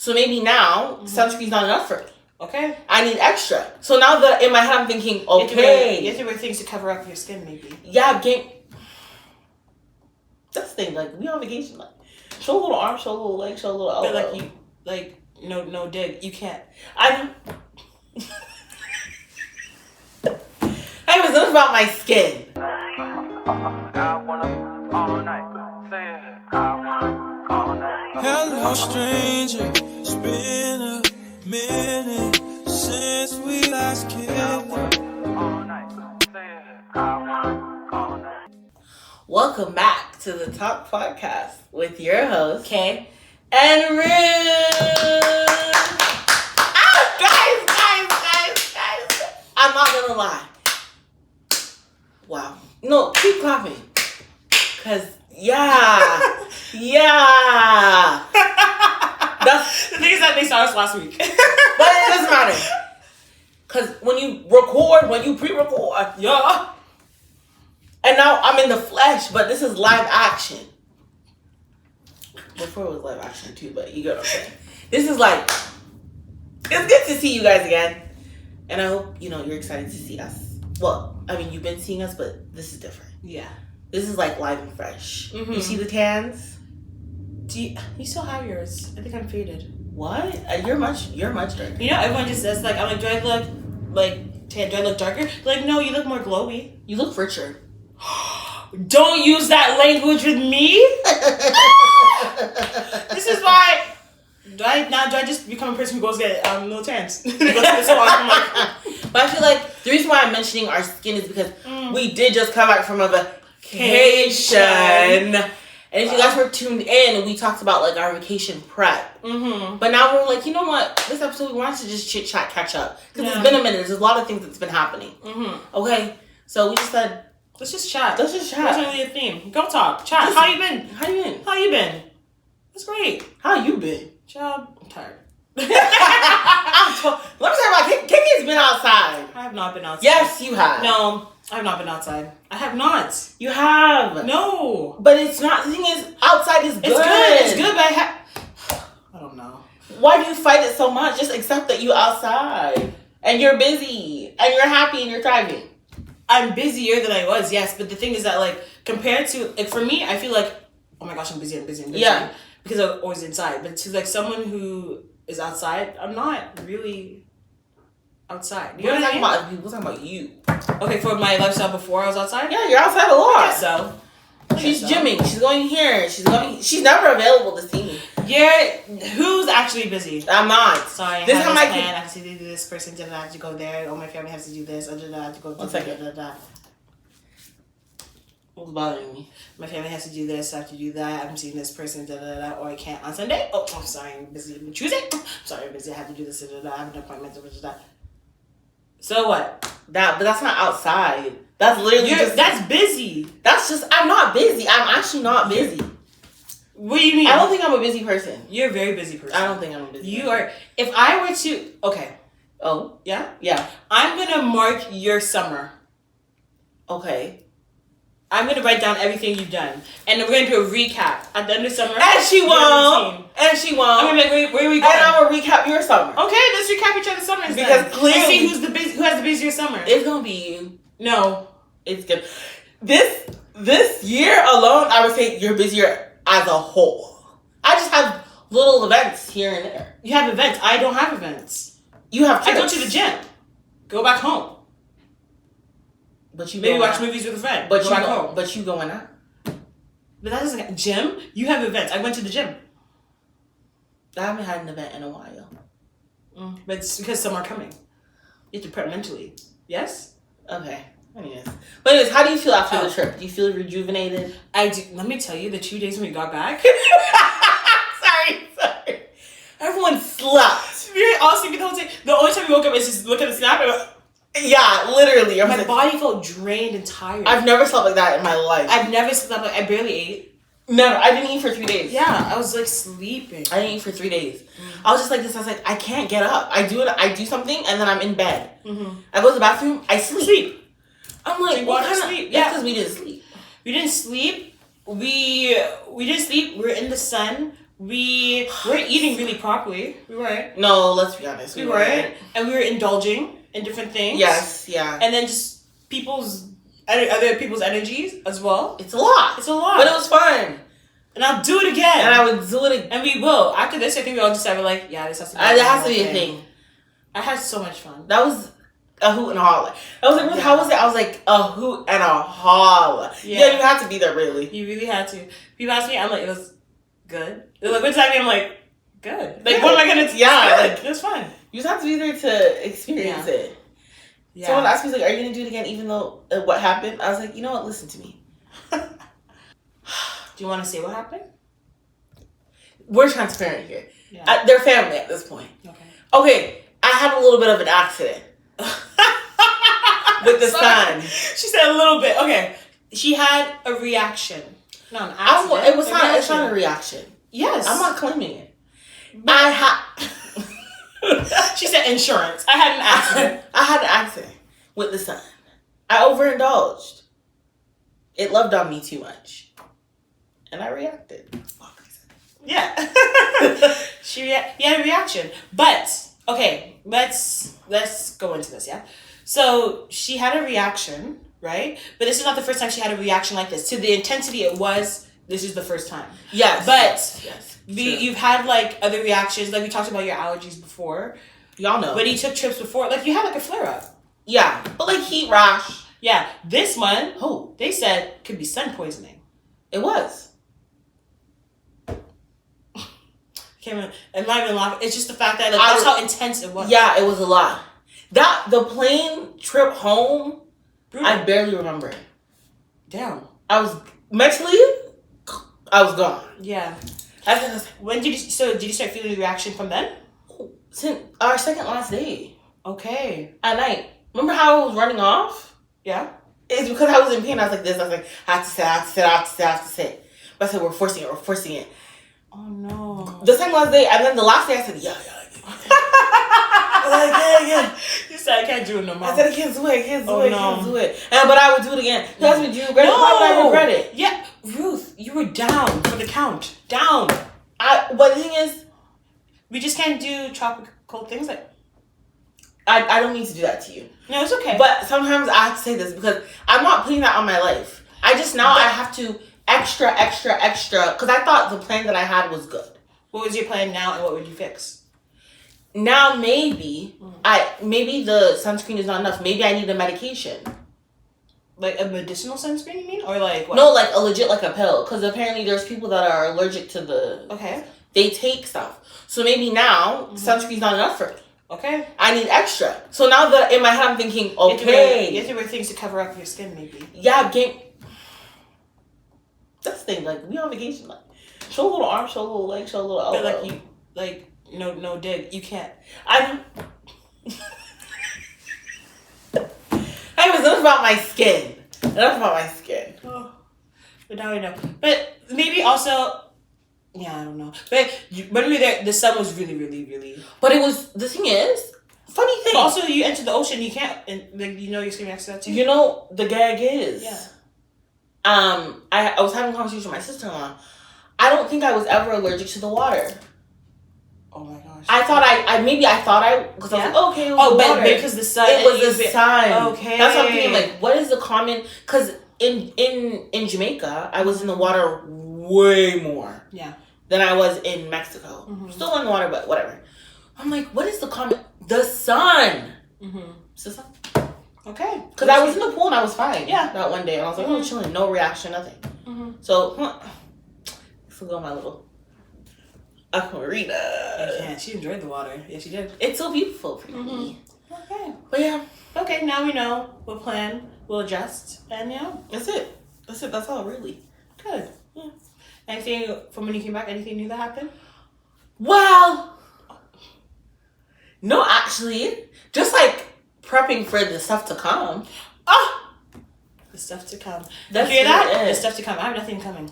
So maybe now sunscreen's not enough for me. Okay. I need extra. So now that in my head I'm thinking, okay. You have to wear things to cover up your skin, maybe. Yeah, that's the thing. Like, we on vacation. Like, show a little arm, show a little leg, show a little elbow. But no dig. You can't. Anyways, enough about my skin. Hello, stranger. It's been a minute since we last kissed. Welcome back to the Talk Podcast with your host, Okay. and Ruth. Guys. I'm not gonna lie. Wow. No, keep clapping. Cause yeah. The thing is that they started us last week. But it doesn't matter. Cause when you pre-record, Yeah. and now I'm in the flesh, but this is live action. Before it was live action too, but you get what I'm saying. This is like, it's good to see you guys again. And I hope, you're excited to see us. Well, I mean, you've been seeing us, but this is different. Yeah. This is like live and fresh. Mm-hmm. You see the tans? You still have yours. I think I'm faded. What? You're much darker. You know, everyone just says, like, I'm like, do I look, like, tan? Do I look darker? They're like, no, you look more glowy. You look richer. Don't use that language with me. This is why. Do I just become a person who goes get no tans? But I feel like the reason why I'm mentioning our skin is because we did just come back from a vacation. And if you guys were tuned in, we talked about like our vacation prep. Mm-hmm. But now we're like, you know what? This episode we wanted to just chit chat, catch up, because it's been a minute. There's a lot of things that's been happening. Mm-hmm. Okay, so we just said, let's just chat. That's not really a theme. Go talk. Chat. How you been? That's great. How you been? Job. I'm tired. Let me tell you about Kiki's been outside. I have not been outside. Yes, you have. No, I have not been outside. I have not. You have. No. But it's not. The thing is, outside is good. It's good, but I don't know. Why do you fight it so much? Just accept that you outside. And you're busy. And you're happy and you're thriving. I'm busier than I was, yes. But the thing is that, like, compared to, like, for me, I feel like, oh my gosh, I'm busy. Yeah. Because I'm always inside. But to, like, someone who is outside, I'm not really outside. You know what I mean? We're talking about you. Okay, for my lifestyle before I was outside? Yeah, you're outside a lot. I guess so. She's gymming. She's going here. She's never available to see me. Yeah, who's actually busy? I'm not. Sorry, this I have my plan. I have to do this person. I have to go there. Oh, my family has to do this. I have to go. One second. What's bothering me? My family has to do this. I have to do that. I'm seeing this person. Or I can't on Sunday. Oh, I'm sorry. I'm busy. Tuesday. Sorry, I'm busy. I have to do this. I have an appointment. So what? But that's not outside. That's literally that's busy. That's just, I'm not busy. I'm actually not busy. What do you mean? I don't think I'm a busy person. You're a very busy person. I don't think I'm a busy person. are. If I were to, okay. Oh, yeah? Yeah. I'm going to mark your summer. Okay. I'm going to write down everything you've done. And we're going to do a recap at the end of summer. And she won't. I'm going to be like, where are we going? And I'm going to recap your summer. Okay, let's recap each other's summers because then. Clearly. And see who has the busier summer. It's going to be you. No. It's good. This year alone, I would say you're busier as a whole. I just have little events here and there. You have events. I don't have events. You have trips. I go to the gym. Go back home. But you maybe watch movies with a friend. But go back home. But you going out. But that doesn't gym. You have events. I went to the gym. I haven't had an event in a while. But it's because some are coming. You have to prep mentally. Yes? Okay. But anyways, how do you feel after the trip? Do you feel rejuvenated? I do. Let me tell you, the 2 days when we got back. Sorry. Everyone slept. We all sleeping the whole day. The only time we woke up is just look at the snap and yeah, literally. My body felt drained and tired. I've never slept like that in my life. I've never slept like I barely ate. Never. I didn't eat for 3 days. Yeah, I was like sleeping. I didn't eat for 3 days. I was just like this. I was like, I can't get up. I do something and then I'm in bed. I go to the bathroom. I sleep. I'm like, what kind of sleep? Yeah, because we didn't sleep. We didn't sleep. We didn't sleep. We were in the sun. We weren't eating really properly. We weren't. No, let's be honest. We weren't. And we were indulging in different things. Yes, yeah. And then just other people's energies as well. It's a lot. It's a lot. But it was fun. And I'll do it again. And I would do it again. And we will. After this, I think we all decided, like, yeah, this has to be a thing. I had so much fun. That was a hoot and a holler. I was like, Ruth, how was it? I was like, a hoot and a holler. Yeah, you had to be there, really. You really had to. People asked me, I'm like, it was good. They're like, what does that mean? I'm like, good. Like, what am I going to... Yeah, like, it was fun. You just have to be there to experience it. Yeah. Someone asked me, like, are you going to do it again even though what happened? I was like, you know what? Listen to me. Do you want to say what happened? We're transparent here. Yeah. They're family at this point. Okay. I had a little bit of an accident. With the sun. She said a little bit. Okay. She had a reaction. Not an accident. It's not a reaction. Yes. I'm not claiming it. She said insurance. I had an accident. I had an accident with the sun. I overindulged. It loved on me too much. And I reacted. Yeah. He had a reaction. But, okay, let's go into this, yeah? So, she had a reaction, right? But this is not the first time she had a reaction like this. To the intensity it was, this is the first time. Yes. But yes. You've had, like, other reactions. Like, we talked about your allergies before. Y'all know. But you took trips before. Like, you had, like, a flare-up. Yeah. But, like, heat rash. Yeah. This one, they said could be sun poisoning. It was. I'm not even laughing. It's just the fact that, like, that's how intense it was. Yeah, it was a lot. The plane trip home, brutal. I barely remember it. Damn. I was mentally, I was gone. Yeah. When did you start feeling the reaction from then? Since our second last day. Okay. At night. Remember how I was running off? Yeah. It's because I was in pain. I was like this. I was like, I have to sit. But I said, we're forcing it. Oh no. The second last day, and then the last day I said, yeah. Yeah. You said I can't do it no more. I said I can't do it. But I would do it again. You asked me, do you regret it? Why would I regret it? Yeah. Ruth, you were down for the count. Down. But the thing is, we just can't do tropical things like... I don't mean to do that to you. No, it's okay. But sometimes I have to say this because I'm not putting that on my life. I have to extra, because I thought the plan that I had was good. What was your plan now and what would you fix? Now maybe the sunscreen is not enough. Maybe I need a medication. Like a medicinal sunscreen, you mean? Or like what? No, like a legit, like a pill. Because apparently there's people that are allergic to the... Okay. They take stuff. So maybe now sunscreen's not enough for me. Okay. I need extra. So now that in my head I'm thinking, okay. You have to wear things to cover up your skin maybe. Yeah, that's the thing, like, we on vacation, like, show a little arm, show a little leg, show a little elbow. But no dig. You can't. Anyways, enough about my skin. Oh, but now we know. But maybe also, yeah, I don't know. But when we were there, the sun was really, really, really... But it was, the thing is, funny thing. But also, you enter the ocean, you can't, and like, you know your skin reacts to that too. You know, the gag is... Yeah. I was having a conversation with my sister-in-law. I don't think I was ever allergic to the water. Oh my gosh. I thought because I was like, okay, it was the water. Because the sun. It was the sun. Okay. That's what I'm thinking. Like, what is the common? Because in Jamaica, I was in the water way more. Yeah. Than I was in Mexico. Mm-hmm. Still in the water, but whatever. I'm like, what is the common? The sun. Mm-hmm. It's the sun. Okay. Because I was in the pool and I was fine. Yeah. That one day. And I was like, oh, chilling. No reaction, nothing. Mm-hmm. So, forgo my little aquarina. Yeah, she enjoyed the water. Yeah, she did. It's so beautiful for me. Okay. But yeah. Okay, now we know. We'll plan. We'll adjust. And yeah. That's it. That's all, really. Good. Yeah. Anything from when you came back? Anything new that happened? Well, no, actually. Just like prepping for the stuff to come. Oh! The stuff to come. That's you hear that? it. The stuff to come. I have nothing coming.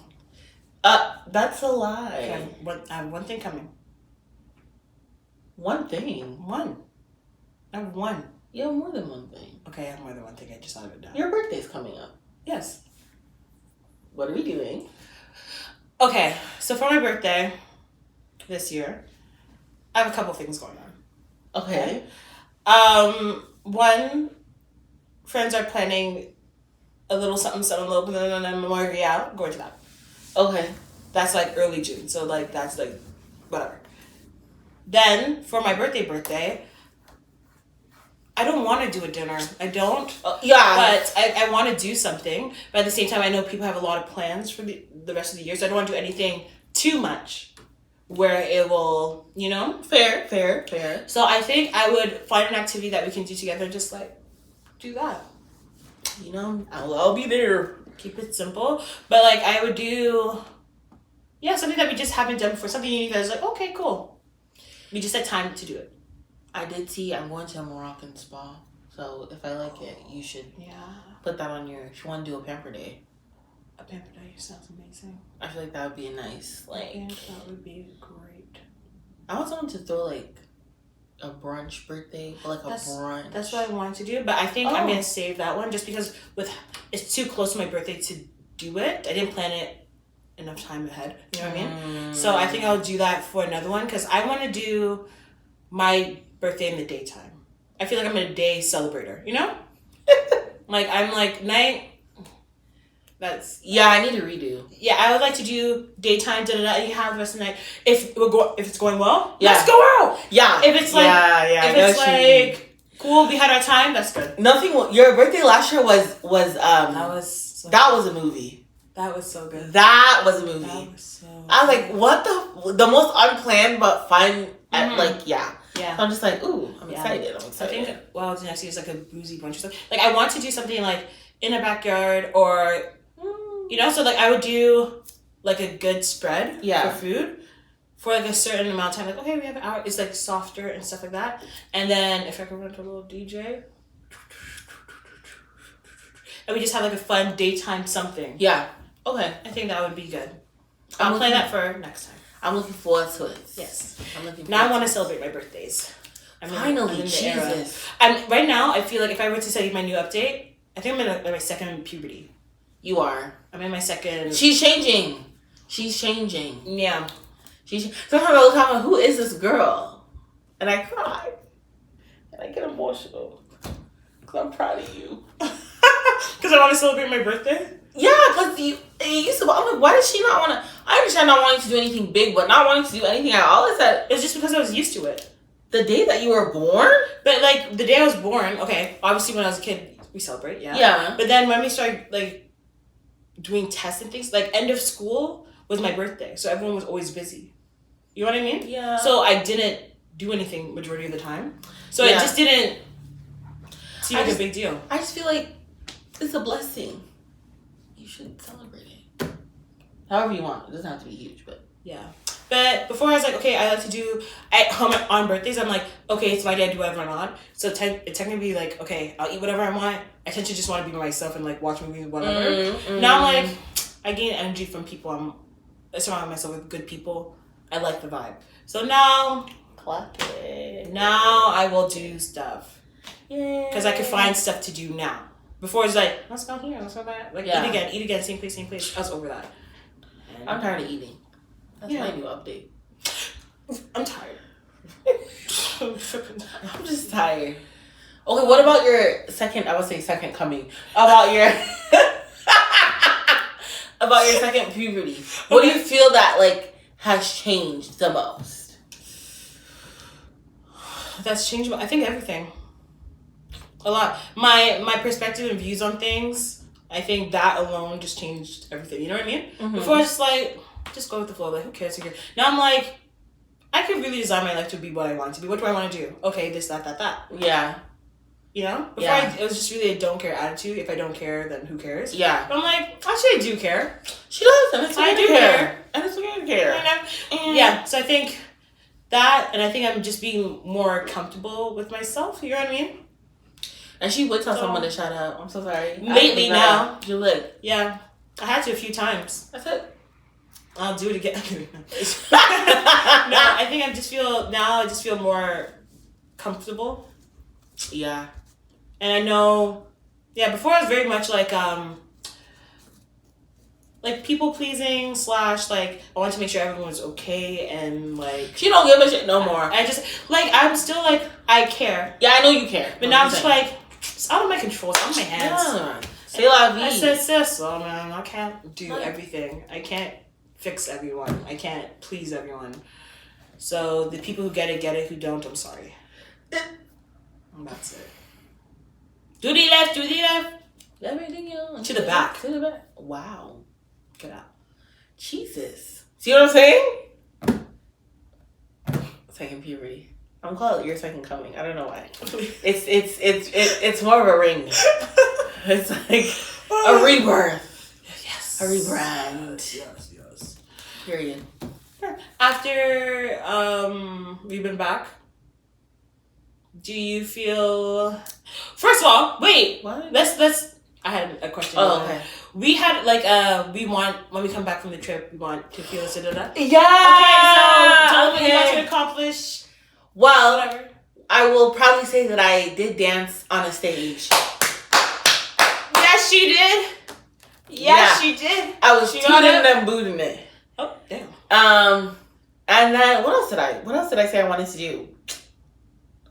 That's a lie. Okay, I have one thing coming. One thing? One. I have one. You have more than one thing. Okay, I have more than one thing. I just thought of it down. Your birthday's coming up. Yes. What are we doing? Okay, so for my birthday, this year. I have a couple things going on. Okay. One, friends are planning a little something, a little memorial. Going to that. Okay. That's like early June. So like that's like whatever. Then for my birthday, I don't want to do a dinner. I don't. Yeah. But I want to do something. But at the same time, I know people have a lot of plans for the rest of the year. So I don't want to do anything too much where it will, you know? Fair. So I think I would find an activity that we can do together and just like do that. You know, I'll be there. Keep it simple. But like I would do, something that we just haven't done before. Something you guys like, okay, cool. We just had time to do it. I did see I'm going to a Moroccan spa. So if I like it, you should put that on if you want to do a pamper day. A pamper day sounds amazing. I feel like that would be a nice, like... I think that would be great. I want someone to throw, like, a brunch birthday. Or, like, brunch. That's what I wanted to do. But I think I'm going to save that one just because it's too close to my birthday to do it. I didn't plan it enough time ahead. You know what I mean? So I think I'll do that for another one because I want to do my birthday in the daytime. I feel like I'm a day celebrator, you know? Like, I'm like, night... I need to redo. Yeah, I would like to do daytime, and you have the rest of the night. If it's going well, let's go out. Yeah. If it's like, if it's like cool, we had our time. That's good. Your birthday last year was that was a movie. That was so good. That was a movie. That was so. I was like, what the most unplanned but fun. Yeah. So I'm just like, ooh, I'm excited. I think the next year is like a boozy brunch or something. Like I want to do something like in a backyard or. You know, so like I would do like a good spread for food for like a certain amount of time. Like, okay, we have an hour. It's like softer and stuff like that. And then if I could run to a little DJ. And we just have like a fun daytime something. Yeah. Okay. I think that would be good. I'll play that for next time. I'm looking forward to it. Yes. Now I want to celebrate my birthdays. Finally, Jesus. Right now, I feel like if I were to tell you my new update, I think I'm in my second puberty. You are. I'm in my second... She's changing. Yeah. Sometimes I look at who is this girl? And I cry. And I get emotional. Because I'm proud of you. Because I want to celebrate my birthday? Yeah, because you used to... I'm like, why does she not want to... I understand not wanting to do anything big, but not wanting to do anything at all. It's just because I was used to it. The day that you were born? But, like, the day I was born... Okay, obviously when I was a kid, we celebrate, yeah. But then when we started, like... doing tests and things, like end of school was my birthday, so everyone was always busy. You know what I mean? Yeah. So I didn't do anything majority of the time, so it just didn't seem like a big deal. I just feel like it's a blessing. You should celebrate it. However you want. It doesn't have to be huge, but But before I was like, okay, I like to do at home on birthdays. I'm like, okay, it's my day. I do whatever I want. So it technically like, okay, I'll eat whatever I want. I tend to just want to be by myself and like watch movies, whatever. Now I'm like, I gain energy from people. I'm surrounding myself with good people. I like the vibe. So now, I will do stuff. Because I could find stuff to do now. Before it's like, let's go here, let's go there. Like eat again, same place. I was over that. And I'm tired of eating. That's my new update. I'm tired. I'm just tired. Okay, what about your second coming? About your second puberty. What do you feel that like has changed the most? That's changed, I think everything. A lot. My perspective and views on things, I think that alone just changed everything. You know what I mean? Mm-hmm. Before I was just like, just go with the flow. Like, who cares? Now I'm like, I could really design my life to be what I want it to be. What do I want to do? Okay, this, that. Yeah. You know? Before it was just really a don't care attitude. If I don't care, then who cares? Yeah. But I'm like, actually I do care. She does, and it's okay I do care. And it's okay to care. And so I think that, and I think I'm just being more comfortable with myself. You know what I mean? And she would tell someone to shut up. I'm so sorry. Lately now. You would. Yeah. I had to a few times. That's it. I'll do it again. No, I think I just feel more comfortable. Yeah. And I know, before I was very much like like people pleasing / like I want to make sure everyone's okay and like she don't give a shit no more. I just like I'm still like I care. Yeah, I know you care. But now I'm just like it's out of my control. It's out of my hands. Yeah. C'est la vie. I said, sis, oh man, I can't do everything. I can't fix everyone. I can't please everyone. So the people who get it. Who don't, I'm sorry. And that's it. Do the left. Everything else. To the back. To the back. Wow. Get out. Jesus. See what I'm saying? Second puberty. I'm calling it your second coming. I don't know why. It's more of a ring. It's like a rebirth. Yes. A rebrand. Yes. Period. After we've been back, do you feel? First of all, wait. What? Let's. I had a question. Oh, okay. We had like we want when we come back from the trip, we want to feel da. Yeah. Okay, so tell them what you got to accomplish. Well, Whatever. I will probably say that I did dance on a stage. Yes, she did. Yes, she did. I was She tooting got it. and booting it. Oh, damn. And then what else did I say I wanted to do?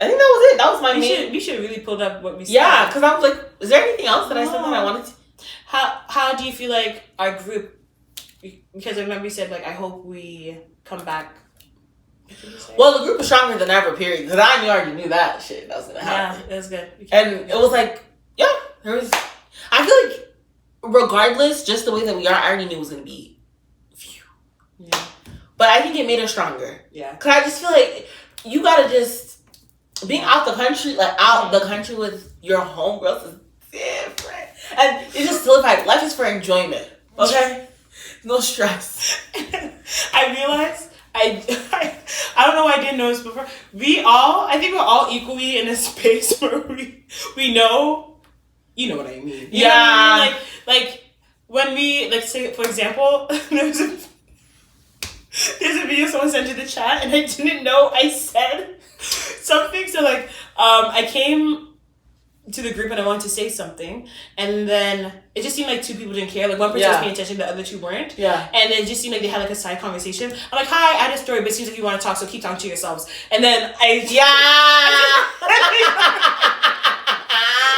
I think that was it. That was my main. We should really pull up what we said. Yeah, because I was like, is there anything else that I said that I wanted to? How do you feel like our group? Because I remember you said like I hope we come back. What did you say? Well, the group was stronger than ever. Period. Because I already knew that shit that was gonna happen. Yeah, it was good. And it was like, yeah, there was. I feel like, regardless, just the way that we are, I already knew it was gonna be. Phew. Yeah. But I think it made us stronger. Yeah. Cause I just feel like you gotta just being out the country, like out the country with your homegirls is different, and it's just solidified. Life is for enjoyment. Okay, no stress. I realized I don't know why I didn't notice before. I think we're all equally in a space where we know, you know what I mean. You know what I mean? Like when we like say for example, there's a video someone sent to the chat and I didn't know I said something. So like I came to the group and I wanted to say something and then it just seemed like two people didn't care. Like one person was paying attention, the other two weren't. Yeah. And it just seemed like they had like a side conversation. I'm like, hi, I had a story, but it seems like you want to talk, so keep talking to yourselves. And then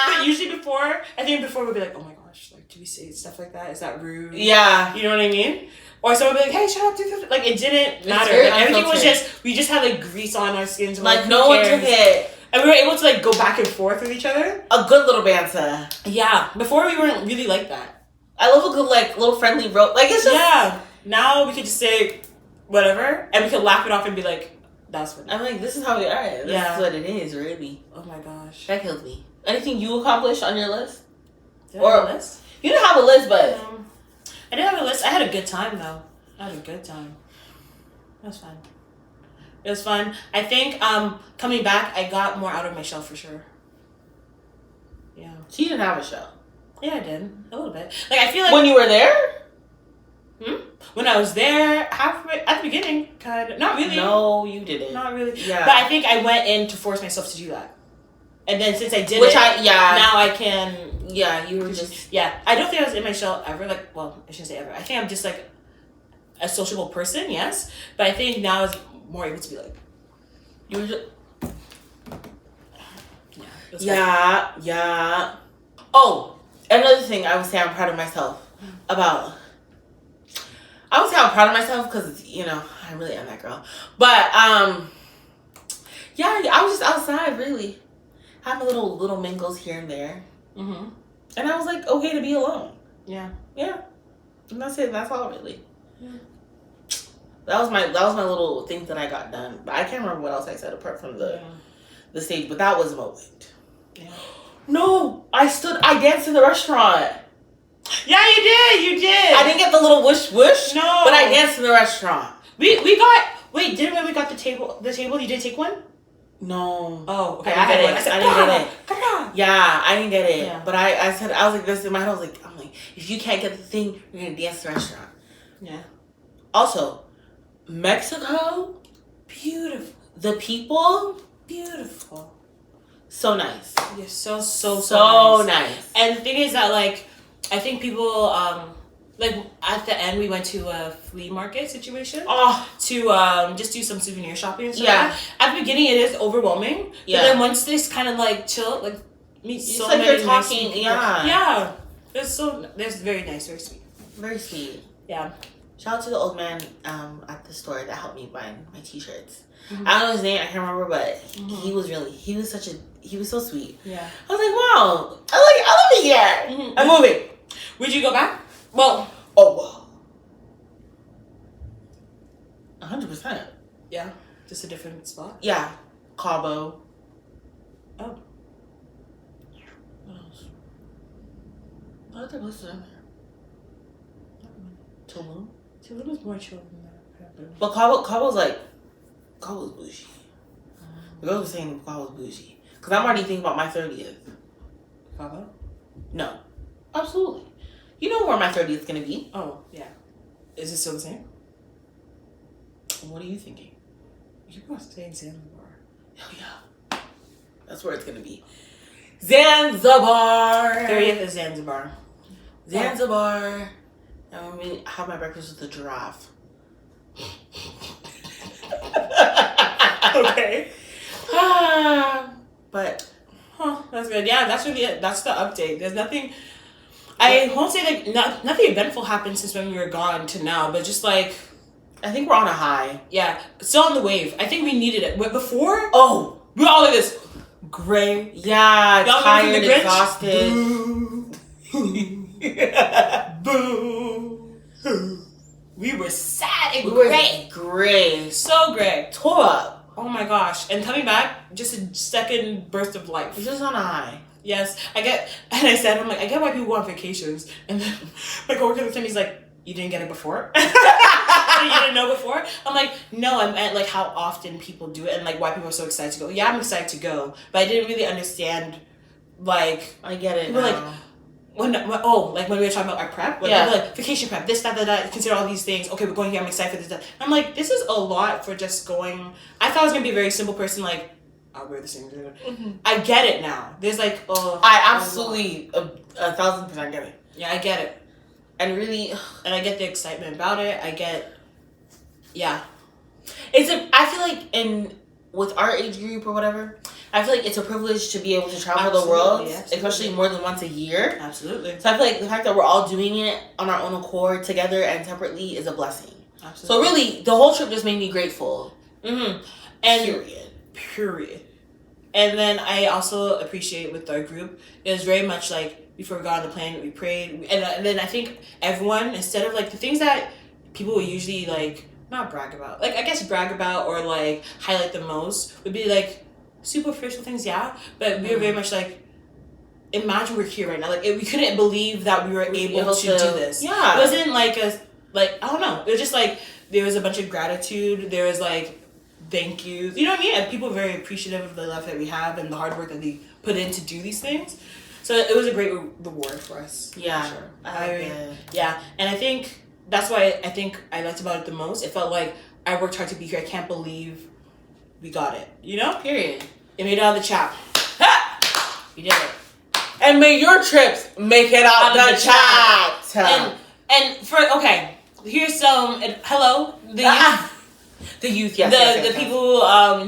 But usually before we'd be like, oh my gosh, like do we say stuff like that? Is that rude? Yeah. You know what I mean? Or someone would be like, hey, shut up. Like it didn't matter. very Like everything was unfiltered. we just had like grease on our skins. Like no one took it. And we were able to like go back and forth with each other. A good little banter. Yeah. Before we weren't really like that. I love a good like little friendly rope. Like it's just Now we could just say whatever and we could laugh it off and be like, that's funny. I'm like, this is how we are. This is what it is, really. Oh my gosh. That kills me. Anything you accomplished on your list? Did I have a list? You didn't have a list, but I didn't have a list. I had a good time though. I had a good time. It was fun. It was fun. I think coming back, I got more out of my shell for sure. Yeah. she didn't have a show. Yeah, I did. A little bit. Like, I feel like... When you were there? When I was there, halfway... At the beginning, kind of... Not really. No, you didn't. Not really. Yeah. But I think I went in to force myself to do that. And then since I did now I can... Yeah, you were just... Yeah. I don't think I was in my shell ever. Like, well, I shouldn't say ever. I think I'm just, like, a sociable person, yes. But I think now it's more able to be like... You were just... Yeah. Oh, another thing I would say I'm proud of myself about. I would say I'm proud of myself because, you know, I really am that girl. But, yeah, I was just outside, really. Having little mingles here and there. Mm-hmm. And I was like, okay to be alone. Yeah. Yeah. And that's it. That's all, really. Yeah. That was my little thing that I got done. But I can't remember what else I said apart from the stage. But that was a moment. Yeah. No, I danced in the restaurant. Yeah, you did. I didn't get the little whoosh whoosh. No. But I danced in the restaurant. Didn't we got the table, you didn't take one? No. Oh, okay. I didn't get it. It. Yeah, I didn't get it. Yeah. But I was like this in my head. I'm like, if you can't get the thing, you're gonna dance in the restaurant. Yeah. Also, Mexico, beautiful. The people, Beautiful. so nice. You're so nice. nice. And the thing is that, like, I think people like at the end we went to a flea market situation to just do some souvenir shopping and stuff. Yeah. At the beginning it is overwhelming. Yeah. But then once they kind of like chill, like meet It's so like many you're talking. nice Yeah. There's very nice, very sweet. Very sweet. Yeah. Shout out to the old man at the store that helped me buy my t-shirts. Mm-hmm. I don't know his name, I can't remember, but he was so sweet. Yeah. I was like, wow, I love it here. Mm-hmm. I'm moving. Would you go back? Well, 100%. Yeah. Just a different spot? Yeah. Cabo. Oh. What else? What other places are there? Tulum. Tulum is more chill than that. But Cabo's bougie. The girls were saying Cabo's bougie. Because I'm already thinking about my 30th. Cabo? No. Absolutely. You know where my 30th is going to be. Oh, yeah. Is it still the same? What are you thinking? You were saying Zanzibar. Oh, yeah. That's where it's going to be. Zanzibar. 30th is Zanzibar. Zanzibar. I'm going to have my breakfast with the giraffe. Okay. But. That's good. Yeah, that's really it. That's the update. There's nothing. I won't say like nothing eventful happened since when we were gone to now, but just like. I think we're on a high. Yeah. Still on the wave. I think we needed it. But before. Oh. We were all like this. Gray. Yeah. Y'all tired, exhausted. Boo. We were sad and gray. Gray. So gray. Tore up. Oh my gosh. And coming back, just a second burst of life. It's just on a high. Yes. I get why people go on vacations. And then my coworker looked at me, he's like, you didn't get it before? You didn't know before? I'm like, no, I meant like how often people do it and like why people are so excited to go. Yeah, I'm excited to go, but I didn't really understand, like... I get it we're now. When we were talking about our prep, like vacation prep, this, that, consider all these things. Okay, we're going here, I'm excited for this, that. I'm like, this is a lot for just going... I thought I was going to be a very simple person, like, I'll wear the same thing. Mm-hmm. I get it now. There's like, I absolutely 1,000% get it. Yeah, I get it. And really... And I get the excitement about it. I get... Yeah. I feel like with our age group or whatever, I feel like it's a privilege to be able to travel the world, especially more than once a year. Absolutely. So I feel like the fact that we're all doing it on our own accord, together and separately, is a blessing. Absolutely. So really, the whole trip just made me grateful. Mm-hmm. And Period. And then I also appreciate with our group, it was very much like, before we got on the plane, we prayed. And then I think everyone, instead of like the things that people would usually like, not brag about, like I guess brag about or like highlight the most, would be like superficial things, yeah. But we were very much like, imagine we're here right now. Like we couldn't believe that we were able to do this. Yeah. It wasn't like I don't know. It was just like there was a bunch of gratitude. There was like thank yous. You know what I mean? And people were very appreciative of the life that we have and the hard work that they put in to do these things. So it was a great reward for us. Yeah. For sure. Yeah. And I think that's why I think I liked about it the most. It felt like I worked hard to be here. I can't believe we got it. You know? Period. It made it out of the chat. We did it. And may your trips make it out the chat. And here's some hello. The youth, yes. The people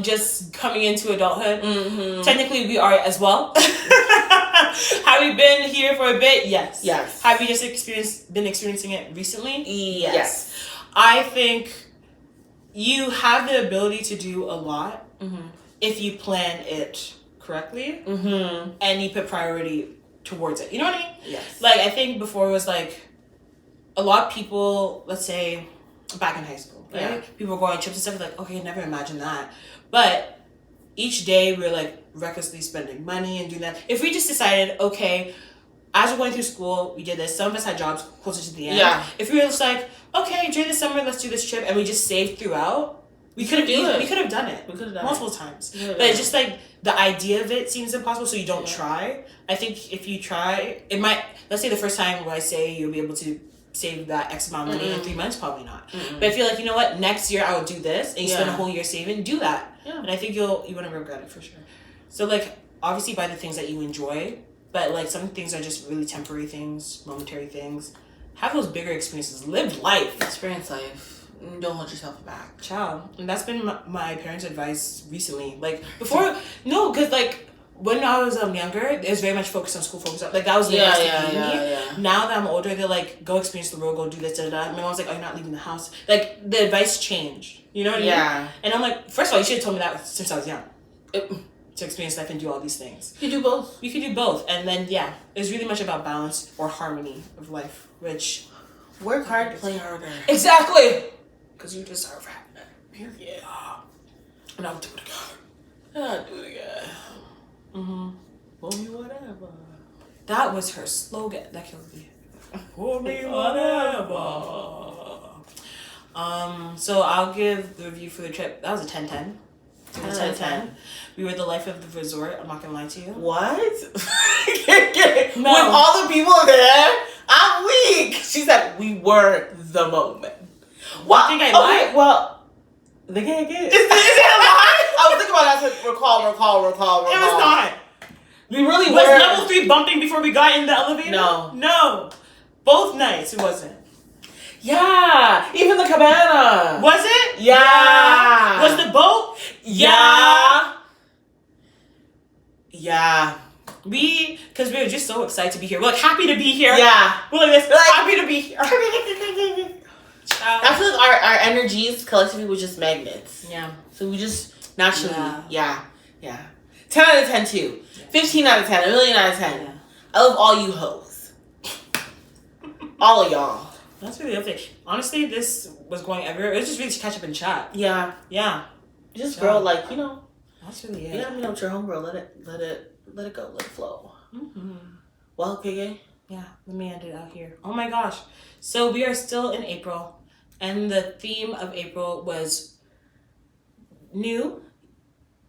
just coming into adulthood. Mm-hmm. Technically, we are as well. Have we been here for a bit? Yes. Yes. Have we just been experiencing it recently? Yes. I think you have the ability to do a lot if you plan it correctly and you put priority towards it. You know what I mean? Yes. Like, I think before it was like a lot of people, let's say back in high school, right? Yeah. People were going on trips and stuff, like, okay, never imagine that. But each day we're like recklessly spending money and doing that. If we just decided, okay, as we're going through school, we did this. Some of us had jobs closer to the end. Yeah. If we were just like, okay, during the summer, let's do this trip, and we just saved throughout, we could have done it. We could have done it multiple times. But it's just like the idea of it seems impossible, so you don't try. I think if you try, it might. Let's say the first time when I say you'll be able to save that X amount of money in 3 months, probably not. But I feel like, you know what, next year I will do this, and you spend a whole year saving, do that. Yeah. And I think you wouldn't regret it for sure. So like, obviously buy the things that you enjoy, but like some things are just really temporary things, momentary things. have those bigger experiences. Live life. Experience life. Don't hold yourself back. Child. And that's been my parents' advice recently. Like, before, no, because, like, when I was younger, it was very much focused on school, focused on, like, that was the best thing for me. Now that I'm older, they're like, go experience the world, go do this, da da da. My mom's like, oh, you're not leaving the house. Like, the advice changed. You know what I mean? Yeah. And I'm like, first of all, you should have told me that since I was young. To experience life and do all these things. You can do both. You can do both. And then, yeah, it's really much about balance or harmony of life, which... Work hard, play harder. Exactly! Because you deserve it. Yeah. And I'll do it again. And I'll do it again. Mm-hmm. For me, whatever. That was her slogan. That killed me. For me, whatever. So I'll give the review for the trip. That was a 10-10. 10-10. We were the life of the resort. I'm not gonna lie to you. What? No. With all the people there, I'm weak. She said we were the moment. Well, I think I lied. Well, they can't get it. Is that a lie? I was thinking about that. I said recall. It was not. We really was were. Level 3 bumping before we got in the elevator? No. Both nights it wasn't. Yeah, even the cabana. Was it? Yeah. Was the boat? Yeah. Because we were just so excited to be here. We're like, happy to be here. Yeah. We're like this, happy to be here. I feel like our energies collectively were just magnets. Yeah. So we just naturally, yeah. 10 out of 10 too. 15 out of 10, a million out of 10. Yeah. I love all you hoes. All of y'all. That's really lovely. Honestly, this was going everywhere. It was just really to catch up and chat. Yeah. Just girl, like, you know. That's really it. You gotta meet up with your homegirl. Let it go. Let it flow. Mm-hmm. Well, okay. Yeah. Let me end it out here. Oh my gosh. So we are still in April, and the theme of April was new.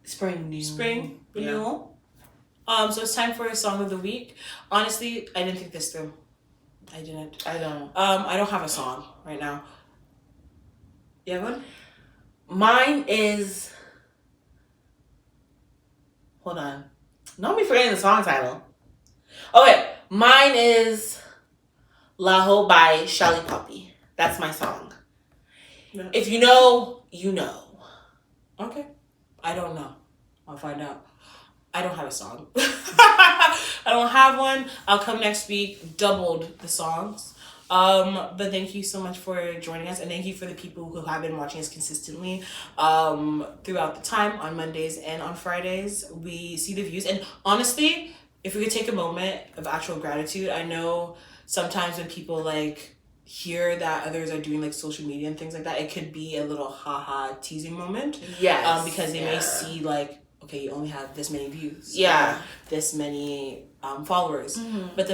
Spring renewal. Yeah. So it's time for a song of the week. Honestly, I didn't think this through. I didn't. I don't. I don't have a song right now. You have one? Mine is... Hold on. Don't be forgetting the song title. Okay. Mine is La Ho by Shelly Poppy. That's my song. Yeah. If you know, you know. Okay. I don't know. I'll find out. I don't have a song. I don't have one. I'll come next week. Doubled the songs. But thank you so much for joining us, and thank you for the people who have been watching us consistently throughout the time on Mondays and on Fridays. We see the views, and honestly, if we could take a moment of actual gratitude, I know sometimes when people like hear that others are doing like social media and things like that, it could be a little haha teasing moment. Yes. Because they may see like, okay, you only have this many views. Yeah. This many followers. Mm-hmm. But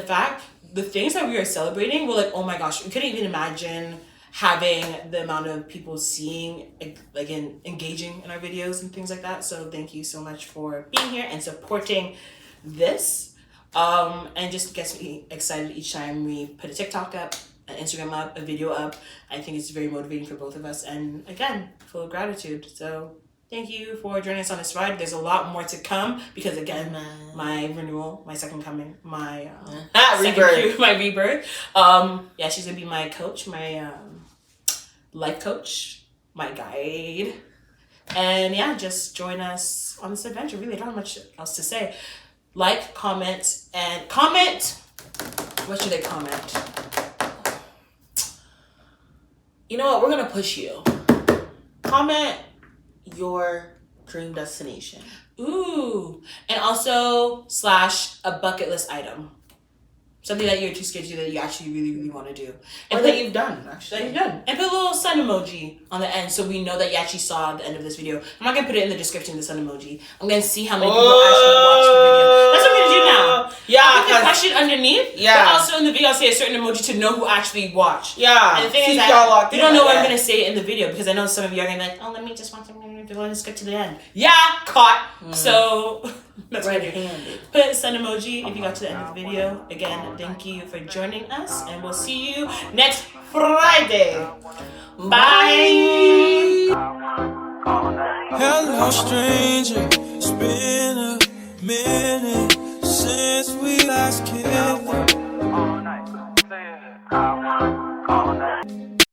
the things that we are celebrating, we're like, oh my gosh, we couldn't even imagine having the amount of people seeing, like, engaging in our videos and things like that. So thank you so much for being here and supporting this. And just gets me excited each time we put a TikTok up, an Instagram up, a video up. I think it's very motivating for both of us. And again, full of gratitude. So thank you for joining us on this ride. There's a lot more to come because, again, my renewal, my second coming, my rebirth. My rebirth. She's going to be my coach, my life coach, my guide. And just join us on this adventure. Really, I don't have much else to say. Like, comment, and comment. What should I comment? You know what? We're going to push you. Comment your dream destination. Ooh. And also / a bucket list item. Something that you're too scared to do that you actually really, really want to do. And that you've done, actually. That you've done. And put a little sun emoji on the end so we know that you actually saw the end of this video. I'm not going to put it in the description, the sun emoji. I'm going to see how many people actually watched the video. That's what I'm going to do now. Yeah. I'll put the question underneath. Yeah. But also in the video, I'll say a certain emoji to know who actually watched. Yeah. And the thing is that you don't know what I'm going to say in the video because I know some of you are going to be like, oh, let me just watch them. Let's get to the end. Yeah, caught. So that's what I do. Put sun emoji if you got to the end of the video. Again, thank you for joining us, and we'll see you next Friday. Bye. Hello, stranger. It's been a minute since we last kissed.